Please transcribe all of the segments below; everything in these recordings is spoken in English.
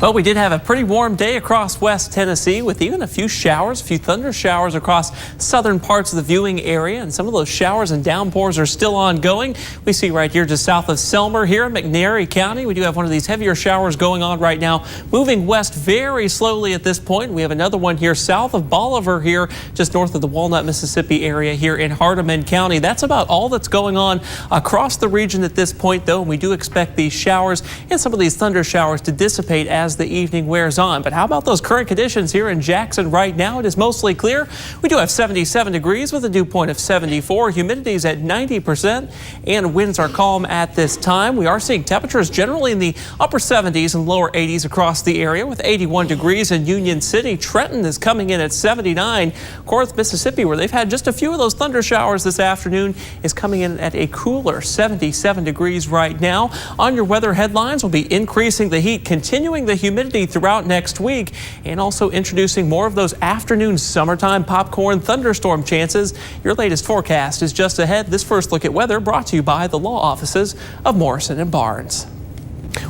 Well, we did have a pretty warm day across West Tennessee with even a few showers, a few thunder showers across southern parts of the viewing area. And some of those showers and downpours are still ongoing. We see right here just south of Selmer here in McNairy County. We do have one of these heavier showers going on right now, moving west very slowly at this point. We have another one here south of Bolivar here, just north of the Walnut, Mississippi area here in Hardeman County. That's about all that's going on across the region at this point, though. And we do expect these showers and some of these thunder showers to dissipate as the evening wears on. But how about those current conditions here in Jackson right now? It is mostly clear. We do have 77 degrees with a dew point of 74. Humidity is at 90% and winds are calm at this time. We are seeing temperatures generally in the upper 70s and lower 80s across the area with 81 degrees in Union City. Trenton is coming in at 79. Corinth, Mississippi, where they've had just a few of those thunder showers this afternoon, is coming in at a cooler 77 degrees right now. On your weather headlines, we'll be increasing the heat, continuing the humidity throughout next week, and also introducing more of those afternoon summertime popcorn thunderstorm chances. Your latest forecast is just ahead. This first look at weather brought to you by the law offices of Morrison and Barnes.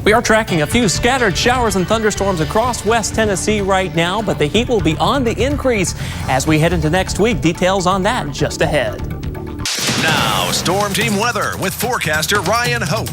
We are tracking a few scattered showers and thunderstorms across West Tennessee right now, but the heat will be on the increase as we head into next week. Details on that just ahead. Now, Storm Team weather with forecaster Ryan Hoke.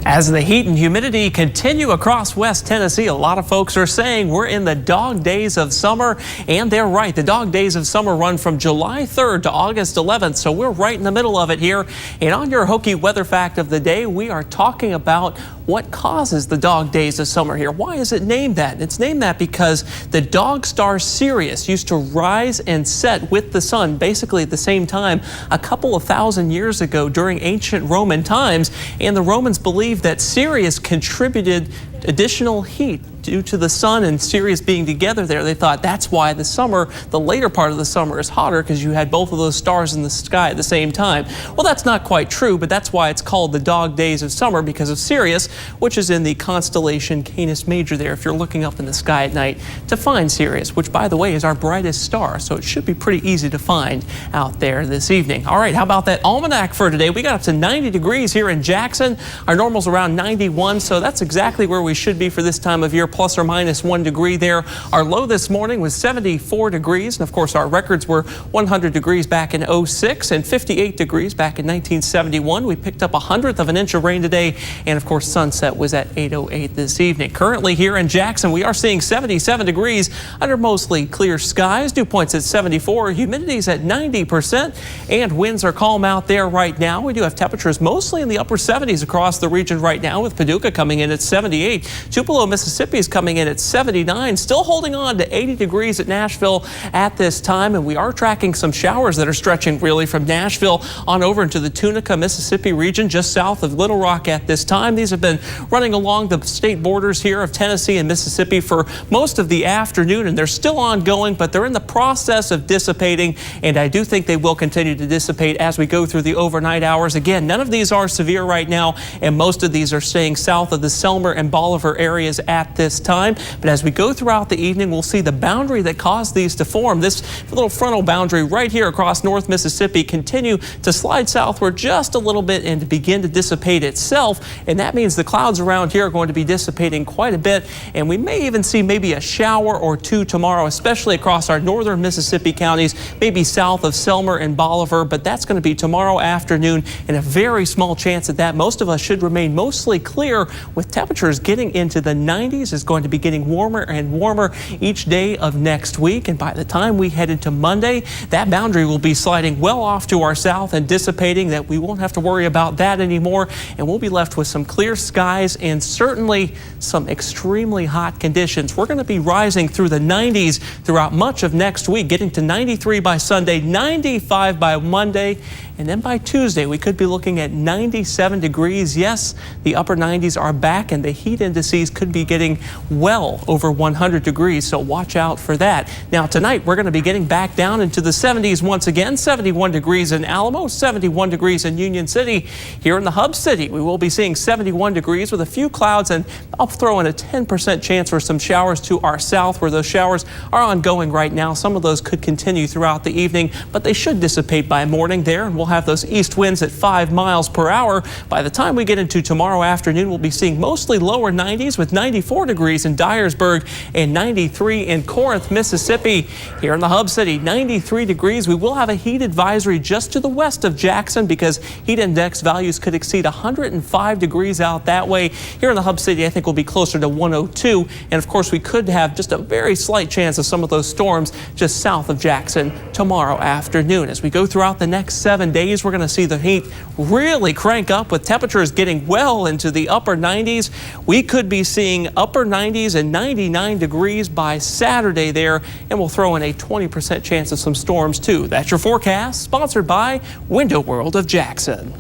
As the heat and humidity continue across West Tennessee, a lot of folks are saying we're in the dog days of summer, and they're right. The dog days of summer run from July 3rd to August 11th, so we're right in the middle of it here. And on your Hokie weather fact of the day, we are talking about what causes the dog days of summer here. Why is it named that? It's named that because the dog star Sirius used to rise and set with the sun basically at the same time a couple of thousand years ago during ancient Roman times, and the Romans believed that Sirius contributed additional heat due to the sun and Sirius being together there. They thought that's why the summer, the later part of the summer, is hotter, because you had both of those stars in the sky at the same time. Well, that's not quite true, but that's why it's called the dog days of summer, because of Sirius, which is in the constellation Canis Major there, if you're looking up in the sky at night to find Sirius, which, by the way, is our brightest star, so it should be pretty easy to find out there this evening. All right, how about that almanac for today? We got up to 90 degrees here in Jackson. Our normal's around 91, so that's exactly where we should be for this time of year, plus or minus 1 degree there. Our low this morning was 74 degrees, and of course our records were 100 degrees back in 06 and 58 degrees back in 1971. We picked up 1/100 of an inch of rain today, and of course sunset was at 8:08 this evening. Currently here in Jackson, we are seeing 77 degrees under mostly clear skies. Dew points at 74, humidity's at 90%, and winds are calm out there right now. We do have temperatures mostly in the upper 70s across the region right now, with Paducah coming in at 78. Tupelo, Mississippi is coming in at 79, still holding on to 80 degrees at Nashville at this time. And we are tracking some showers that are stretching really from Nashville on over into the Tunica, Mississippi region just south of Little Rock at this time. These have been running along the state borders here of Tennessee and Mississippi for most of the afternoon, and they're still ongoing, but they're in the process of dissipating, and I do think they will continue to dissipate as we go through the overnight hours. Again, none of these are severe right now, and most of these are staying south of the Selmer and Bolivar areas at this time. But as we go throughout the evening, we'll see the boundary that caused these to form. This little frontal boundary right here across North Mississippi continue to slide southward just a little bit and to begin to dissipate itself. And that means the clouds around here are going to be dissipating quite a bit. And we may even see maybe a shower or two tomorrow, especially across our northern Mississippi counties, maybe south of Selmer and Bolivar. But that's going to be tomorrow afternoon, and a very small chance at that. Most of us should remain mostly clear, with temperatures getting into the 90s. Is going to be getting warmer and warmer each day of next week, and by the time we head into Monday, that boundary will be sliding well off to our south and dissipating. That we won't have to worry about that anymore, and we'll be left with some clear skies and certainly some extremely hot conditions. We're going to be rising through the 90s throughout much of next week, getting to 93 by Sunday, 95 by Monday, and then by Tuesday we could be looking at 97 degrees. Yes, the upper 90s are back, and the heat indices could be getting well over 100 degrees, so watch out for that. Now tonight we're going to be getting back down into the 70s once again. 71 degrees in Alamo, 71 degrees in Union City. Here in the Hub City, we will be seeing 71 degrees with a few clouds, and I'll throw in a 10% chance for some showers to our south, where those showers are ongoing right now. Some of those could continue throughout the evening, but they should dissipate by morning there, and we'll have those east winds at 5 miles per hour. By the time we get into tomorrow afternoon, we'll be seeing mostly lower 90s with 94 degrees in Dyersburg and 93 in Corinth, Mississippi. Here in the Hub City, 93 degrees. We will have a heat advisory just to the west of Jackson because heat index values could exceed 105 degrees out that way. Here in the Hub City, I think we'll be closer to 102. And of course, we could have just a very slight chance of some of those storms just south of Jackson tomorrow afternoon. As we go throughout the next 7 days, we're going to see the heat really crank up with temperatures getting well into the upper 90s. We could be seeing upper 90s and 99 degrees by Saturday there, and we'll throw in a 20% chance of some storms too. That's your forecast, sponsored by Window World of Jackson.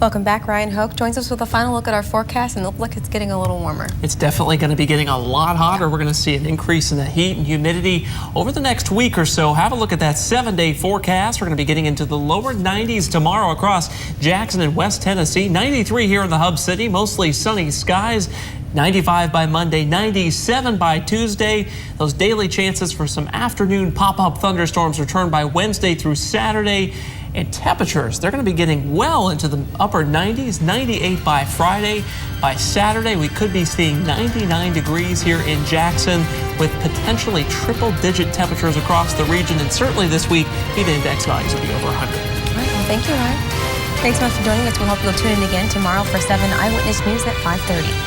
Welcome back. Ryan Hoke joins us with a final look at our forecast, and it looks like it's getting a little warmer. It's definitely going to be getting a lot hotter. We're going to see an increase in the heat and humidity over the next week or so. Have a look at that 7-day forecast. We're going to be getting into the lower 90s tomorrow across Jackson and West Tennessee. 93 here in the Hub City, mostly sunny skies. 95 by Monday, 97 by Tuesday. Those daily chances for some afternoon pop-up thunderstorms return by Wednesday through Saturday. And temperatures, they're going to be getting well into the upper 90s, 98 by Friday. By Saturday, we could be seeing 99 degrees here in Jackson with potentially triple-digit temperatures across the region. And certainly this week, heat index values will be over 100. All right, well, thank you, Ryan. Thanks so much for joining us. We hope you'll tune in again tomorrow for 7 Eyewitness News at 5:30.